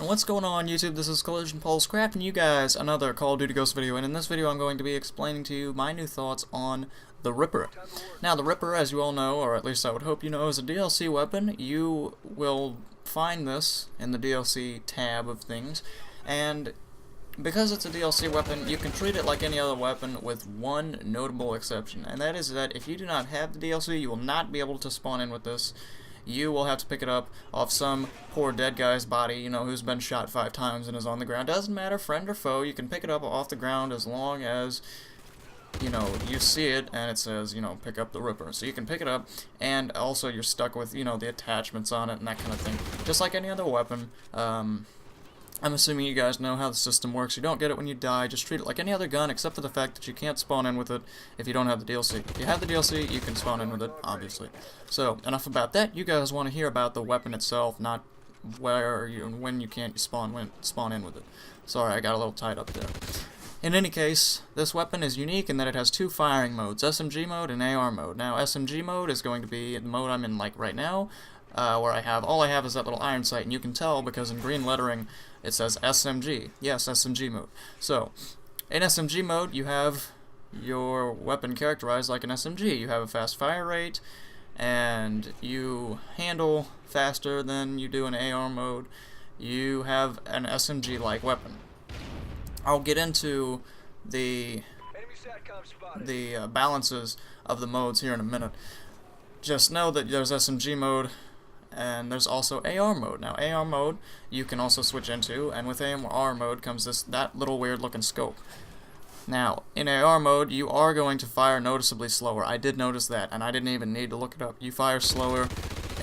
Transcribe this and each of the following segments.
And what's going on YouTube? This is Collision Pulse crafting you guys another Call of Duty Ghost video, and in this video I'm going to be explaining to you my new thoughts on the Ripper. Now the Ripper, as you all know, or at least I would hope you know, is a DLC weapon. You will find this in the DLC tab of things, and because it's a DLC weapon, you can treat it like any other weapon with one notable exception, and that is that if you do not have the DLC, you will not be able to spawn in with this. You will have to pick it up off some poor dead guy's body, you know, who's been shot 5 times and is on the ground. Doesn't matter, friend or foe, you can pick it up off the ground as long as, you know, you see it and it says, you know, pick up the Ripper. So you can pick it up, and also you're stuck with, you know, the attachments on it and that kind of thing. Just like any other weapon. I'm assuming you guys know how the system works. You don't get it when you die. Just treat it like any other gun, except for the fact that you can't spawn in with it if you don't have the DLC. If you have the DLC, you can spawn in with it, obviously. So, enough about that. You guys want to hear about the weapon itself, not where you and when you can't spawn in with it. Sorry, I got a little tied up there. In any case, this weapon is unique in that it has 2 firing modes, SMG mode and AR mode. Now, SMG mode is going to be the mode I'm in like right now, where all I have is that little iron sight, and you can tell because in green lettering it says SMG. Yes, SMG mode. So, in SMG mode, you have your weapon characterized like an SMG. You have a fast fire rate, and you handle faster than you do in AR mode. You have an SMG-like weapon. I'll get into the balances of the modes here in a minute. Just know that there's SMG mode, and there's also AR mode. Now, AR mode you can also switch into, and with AR mode comes that little weird looking scope. Now, in AR mode, you are going to fire noticeably slower. I did notice that, and I didn't even need to look it up. You fire slower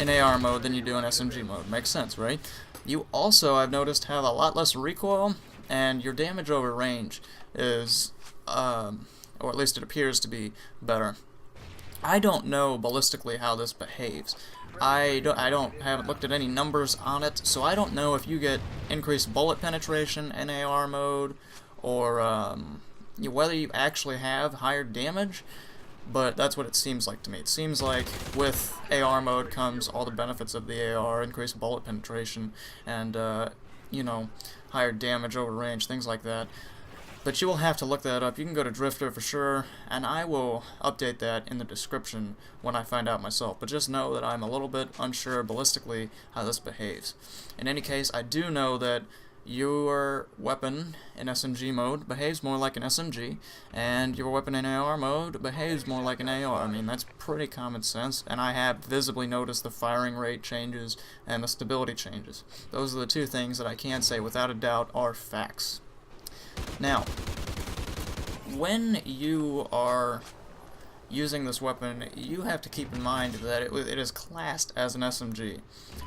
in AR mode than you do in SMG mode. Makes sense, right? You also, I've noticed, have a lot less recoil, and your damage over range is, or at least it appears to be, better. I don't know ballistically how this behaves. I haven't looked at any numbers on it, so I don't know if you get increased bullet penetration in AR mode, or whether you actually have higher damage, but that's what it seems like to me. It seems like with AR mode comes all the benefits of the AR, increased bullet penetration, and, you know, higher damage over range, things like that. But you will have to look that up. You can go to Drifter for sure, and I will update that in the description when I find out myself. But just know that I'm a little bit unsure ballistically how this behaves. In any case, I do know that your weapon in SMG mode behaves more like an SMG, and your weapon in AR mode behaves more like an AR. I mean, that's pretty common sense, and I have visibly noticed the firing rate changes and the stability changes. Those are the 2 things that I can say without a doubt are facts. Now, when you are using this weapon, you have to keep in mind that it is classed as an SMG.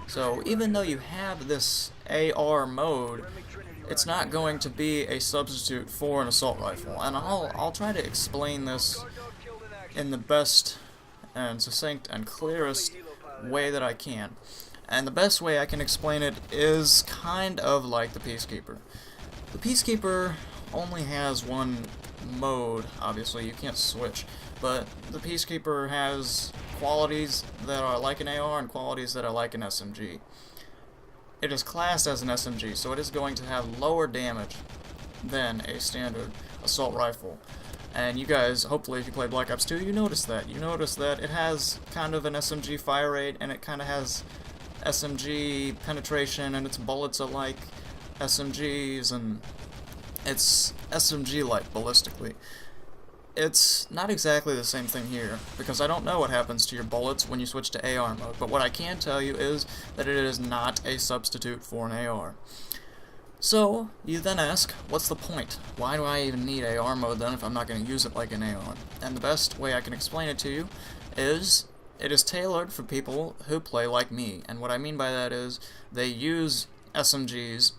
So even though you have this AR mode, it's not going to be a substitute for an assault rifle. And I'll try to explain this in the best and succinct and clearest way that I can. And the best way I can explain it is kind of like the Peacekeeper. The Peacekeeper only has one mode, obviously, you can't switch, but the Peacekeeper has qualities that are like an AR and qualities that are like an SMG. It is classed as an SMG, so it is going to have lower damage than a standard assault rifle. And you guys, hopefully if you play Black Ops 2, you notice that. You notice that it has kind of an SMG fire rate, and it kind of has SMG penetration, and its bullets are like SMGs, and it's SMG-like ballistically. It's not exactly the same thing here, because I don't know what happens to your bullets when you switch to AR mode, but what I can tell you is that it is not a substitute for an AR. So, you then ask, what's the point? Why do I even need AR mode then if I'm not going to use it like an AR? And the best way I can explain it to you is it is tailored for people who play like me, and what I mean by that is they use SMGs,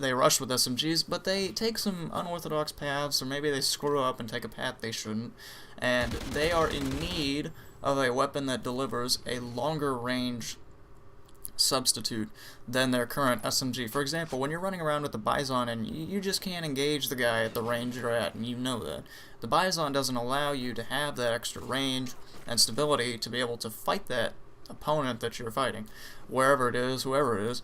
they rush with SMGs, but they take some unorthodox paths, or maybe they screw up and take a path they shouldn't, and they are in need of a weapon that delivers a longer range substitute than their current SMG. For example, when you're running around with the Bison and you just can't engage the guy at the range you're at, and you know that. The Bison doesn't allow you to have that extra range and stability to be able to fight that opponent that you're fighting, wherever it is, whoever it is.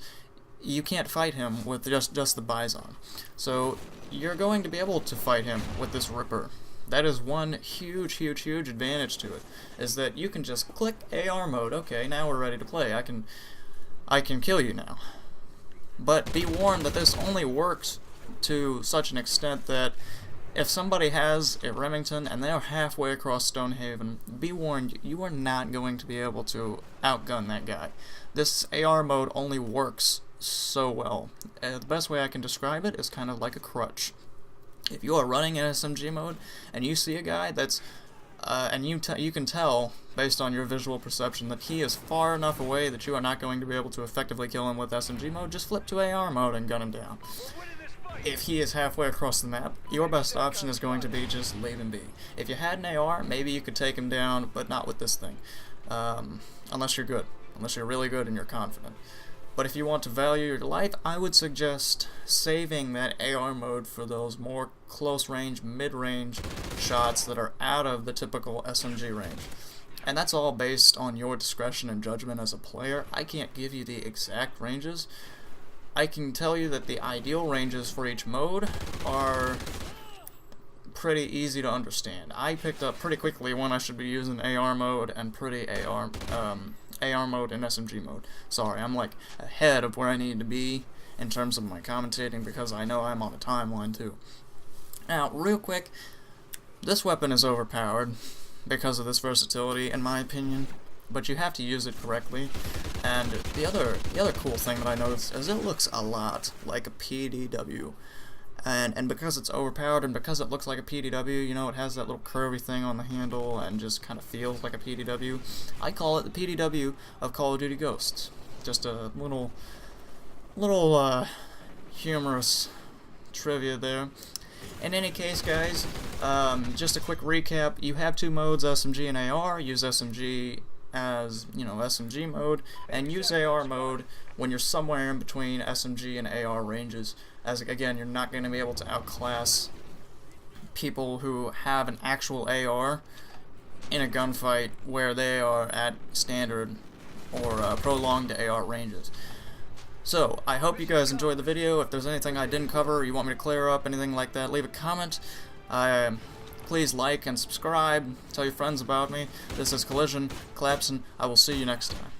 you can't fight him with just the Bison. So you're going to be able to fight him with this Ripper. That is one huge advantage to it, is that you can just click AR mode. Okay, now we're ready to play. I can kill you now. But be warned that this only works to such an extent that if somebody has a Remington and they're halfway across Stonehaven, be warned, you are not going to be able to outgun that guy. This AR mode only works so well. The best way I can describe it is kind of like a crutch. If you are running in SMG mode and you see a guy that's and you can tell based on your visual perception that he is far enough away that you are not going to be able to effectively kill him with SMG mode, just flip to AR mode and gun him down. If he is halfway across the map, your best option is going to be just leave him be. If you had an AR, maybe you could take him down, but not with this thing. Unless you're good. Unless you're really good and you're confident. But if you want to value your life, I would suggest saving that AR mode for those more close-range, mid-range shots that are out of the typical SMG range. And that's all based on your discretion and judgment as a player. I can't give you the exact ranges. I can tell you that the ideal ranges for each mode are pretty easy to understand. I picked up pretty quickly when I should be using AR mode and pretty AR mode and SMG mode. Sorry, I'm like ahead of where I need to be in terms of my commentating because I know I'm on a timeline too. Now, real quick, this weapon is overpowered because of this versatility, in my opinion, but you have to use it correctly. And the other cool thing that I noticed is it looks a lot like a PDW. And because it's overpowered and because it looks like a PDW, you know, it has that little curvy thing on the handle and just kind of feels like a PDW. I call it the PDW of Call of Duty Ghosts. Just a little humorous trivia there. In any case, guys, just a quick recap. You have two modes, SMG and AR. Use SMG as, you know, SMG mode, and use AR mode when you're somewhere in between SMG and AR ranges, as again, you're not going to be able to outclass people who have an actual AR in a gunfight where they are at standard or prolonged AR ranges. So, I hope you guys enjoyed the video. If there's anything I didn't cover or you want me to clear up, anything like that, leave a comment. Please like and subscribe. Tell your friends about me. This is Collision, Collapsin'. I will see you next time.